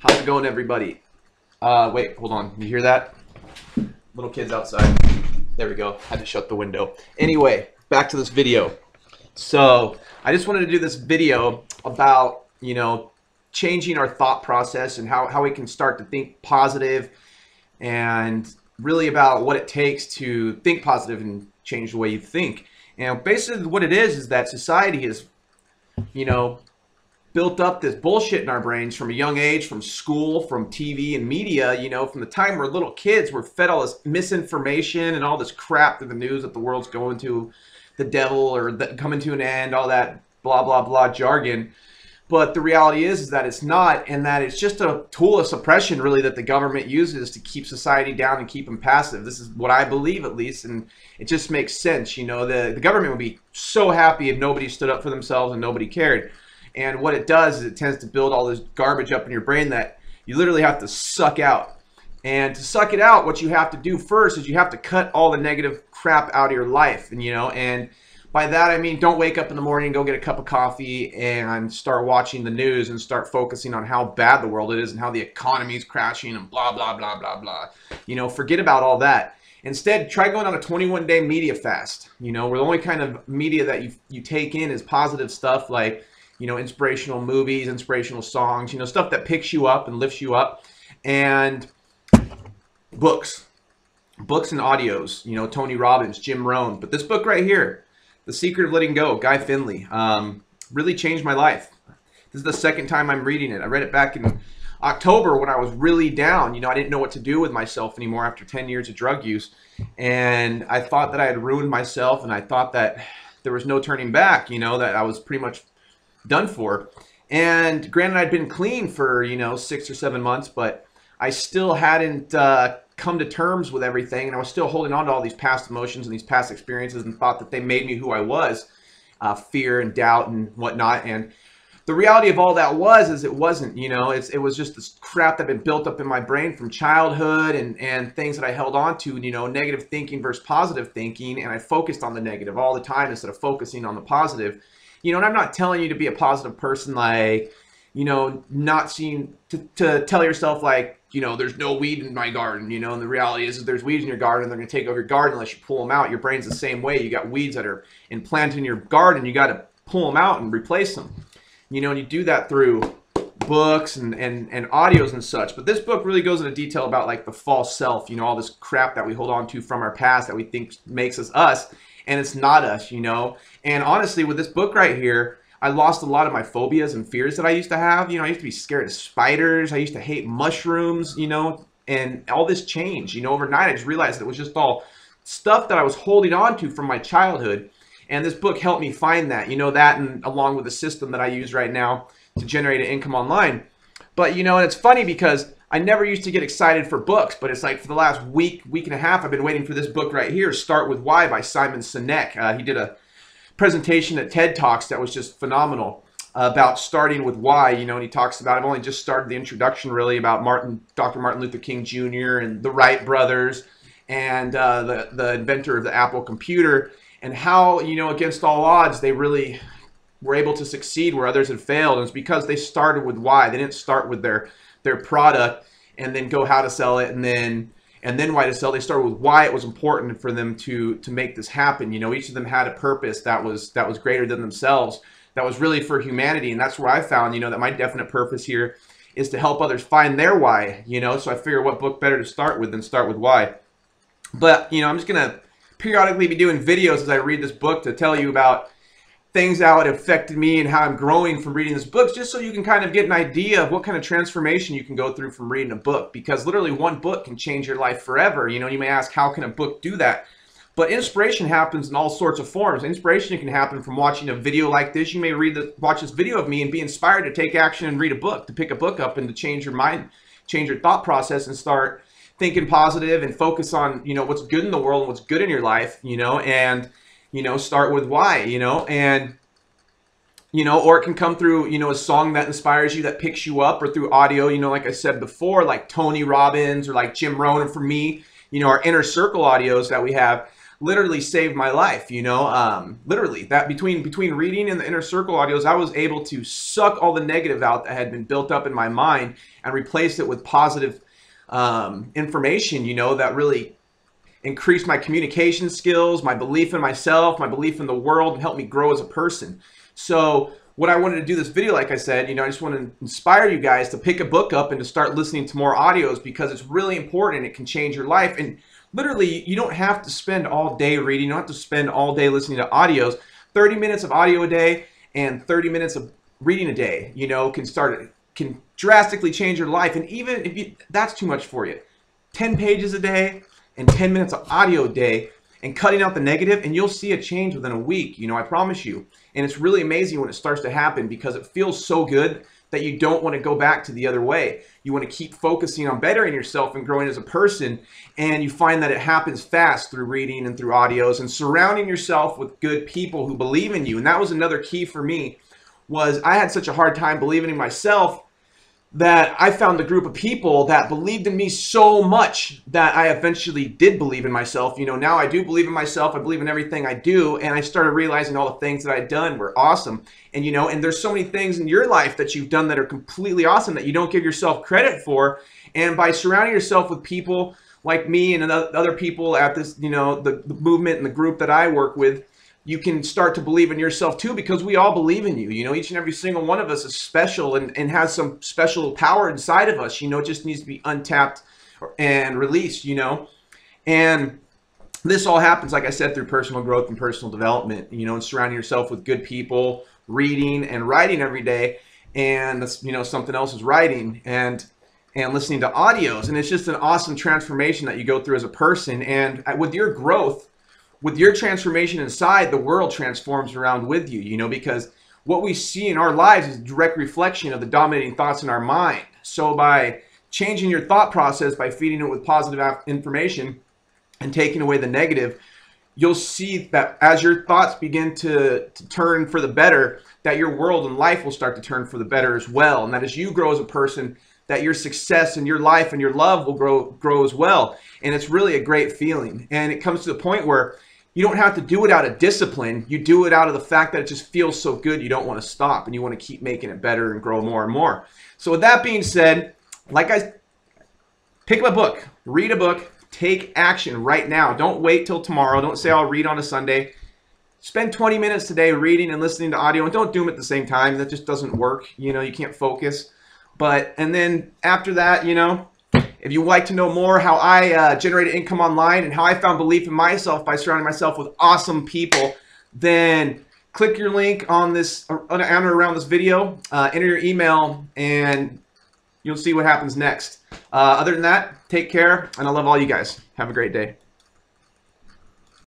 How's it going, everybody? Wait, hold on. You hear that? Little kids outside. There we go. Had to shut the window. Anyway, back to this video. So I just wanted to do this video about, changing our thought process and how we can start to think positive, and really about what it takes to think positive and change the way you think. And basically what it is that society is, built up this bullshit in our brains from a young age, from school, from TV and media, from the time we're little kids. We're fed all this misinformation and all this crap through the news that the world's going to the devil or coming to an end, all that blah, blah, blah jargon. But the reality is that it's not, and that it's just a tool of suppression, really, that the government uses to keep society down and keep them passive. This is what I believe, at least, and it just makes sense. The government would be so happy if nobody stood up for themselves and nobody cared. And what it does is it tends to build all this garbage up in your brain that you literally have to suck out. And to suck it out, what you have to do first is you have to cut all the negative crap out of your life. And by that I mean, don't wake up in the morning, go get a cup of coffee and start watching the news and start focusing on how bad the world is and how the economy is crashing and blah, blah, blah, blah, blah. Forget about all that. Instead, try going on a 21-day media fast, where the only kind of media that you take in is positive stuff like, inspirational movies, inspirational songs, stuff that picks you up and lifts you up, and books and audios, Tony Robbins, Jim Rohn. But this book right here, The Secret of Letting Go, Guy Finley, really changed my life. This is the second time I'm reading it. I read it back in October when I was really down. I didn't know what to do with myself anymore after 10 years of drug use. And I thought that I had ruined myself, and I thought that there was no turning back, that I was pretty much done for. And granted, I'd been clean for 6 or 7 months, but I still hadn't come to terms with everything, and I was still holding on to all these past emotions and these past experiences, and thought that they made me who I was. Fear and doubt and whatnot. And the reality of all that is it wasn't. It was just this crap that had been built up in my brain from childhood, and things that I held on to, negative thinking versus positive thinking, and I focused on the negative all the time instead of focusing on the positive. And I'm not telling you to be a positive person, like, not seeing, to tell yourself, like, there's no weed in my garden, and the reality is there's weeds in your garden, and they're going to take over your garden unless you pull them out. Your brain's the same way. You got weeds that are implanted in your garden. You got to pull them out and replace them, and you do that through books and audios and such. But this book really goes into detail about, like, the false self, all this crap that we hold on to from our past that we think makes us, and it's not us, And honestly, with this book right here, I lost a lot of my phobias and fears that I used to have. I used to be scared of spiders. I used to hate mushrooms, and all this changed. Overnight, I just realized that it was just all stuff that I was holding on to from my childhood. And this book helped me find that, that, and along with the system that I use right now to generate an income online. But, and it's funny because I never used to get excited for books, but it's like for the last week and a half, I've been waiting for this book right here, Start With Why by Simon Sinek. He did a presentation at TED Talks that was just phenomenal about starting with why, and he talks about, I've only just started the introduction really about Dr. Martin Luther King Jr. and the Wright brothers and the inventor of the Apple computer, and how, against all odds, they really were able to succeed where others had failed. And it's because they started with why. They didn't start with their product and then go how to sell it and then why to sell. They started with why it was important for them to make this happen. Each of them had a purpose that was greater than themselves, that was really for humanity. And that's where I found, that my definite purpose here is to help others find their why, so I figure what book better to start with than Start With Why. But, I'm just going to periodically be doing videos as I read this book to tell you about things how it affected me and how I'm growing from reading this book, just so you can kind of get an idea of what kind of transformation you can go through from reading a book. Because literally one book can change your life forever. You may ask, how can a book do that? But inspiration happens in all sorts of forms. Inspiration can happen from watching a video like this. You may watch this video of me and be inspired to take action and read a book, to pick a book up and to change your mind, change your thought process, and start thinking positive and focus on, what's good in the world and what's good in your life, and start with why, and, or it can come through, a song that inspires you, that picks you up, or through audio, like I said before, like Tony Robbins or like Jim Rohn. And for me, our inner circle audios that we have, literally saved my life, you know. Literally, that between reading and the Inner Circle audios, I was able to suck all the negative out that had been built up in my mind and replace it with positive information, you know, that really increased my communication skills, my belief in myself, my belief in the world, and helped me grow as a person. So what I wanted to do this video, like I said, you know, I just want to inspire you guys to pick a book up and to start listening to more audios, because it's really important. It can change your life. And literally, you don't have to spend all day reading. You don't have to spend all day listening to audios. 30 minutes of audio a day and 30 minutes of reading a day, you know, can drastically change your life. And even if that's too much for you, 10 pages a day and 10 minutes of audio a day, and cutting out the negative, and you'll see a change within a week, you know, I promise you. And it's really amazing when it starts to happen, because it feels so good that you don't want to go back to the other way. You want to keep focusing on bettering yourself and growing as a person, and you find that it happens fast through reading and through audios and surrounding yourself with good people who believe in you. And that was another key for me, was I had such a hard time believing in myself that I found a group of people that believed in me so much that I eventually did believe in myself. You know, now I do believe in myself. I believe in everything I do. And I started realizing all the things that I'd done were awesome. And, you know, and there's so many things in your life that you've done that are completely awesome that you don't give yourself credit for. And by surrounding yourself with people like me and other people at this, you know, the movement and the group that I work with, you can start to believe in yourself too, because we all believe in you. You know, each and every single one of us is special and has some special power inside of us. You know, it just needs to be untapped and released, you know. And this all happens, like I said, through personal growth and personal development, you know, and surrounding yourself with good people, reading and writing every day. And that's, you know, something else is writing and listening to audios. And it's just an awesome transformation that you go through as a person. And with your growth, with your transformation inside, the world transforms around with you, you know, because what we see in our lives is a direct reflection of the dominating thoughts in our mind. So by changing your thought process, by feeding it with positive information and taking away the negative, you'll see that as your thoughts begin to turn for the better, that your world and life will start to turn for the better as well. And that as you grow as a person, that your success and your life and your love will grow as well. And it's really a great feeling. And it comes to the point where you don't have to do it out of discipline. You do it out of the fact that it just feels so good you don't want to stop, and you want to keep making it better and grow more and more. So with that being said, pick up a book, read a book, take action right now. Don't wait till tomorrow. Don't say I'll read on a Sunday. Spend 20 minutes today reading and listening to audio, and don't do them at the same time. That just doesn't work. You know, you can't focus. And then after that, you know, if you'd like to know more how I generated income online and how I found belief in myself by surrounding myself with awesome people, then click your link on this, around this video, enter your email, and you'll see what happens next. Other than that, take care, and I love all you guys. Have a great day.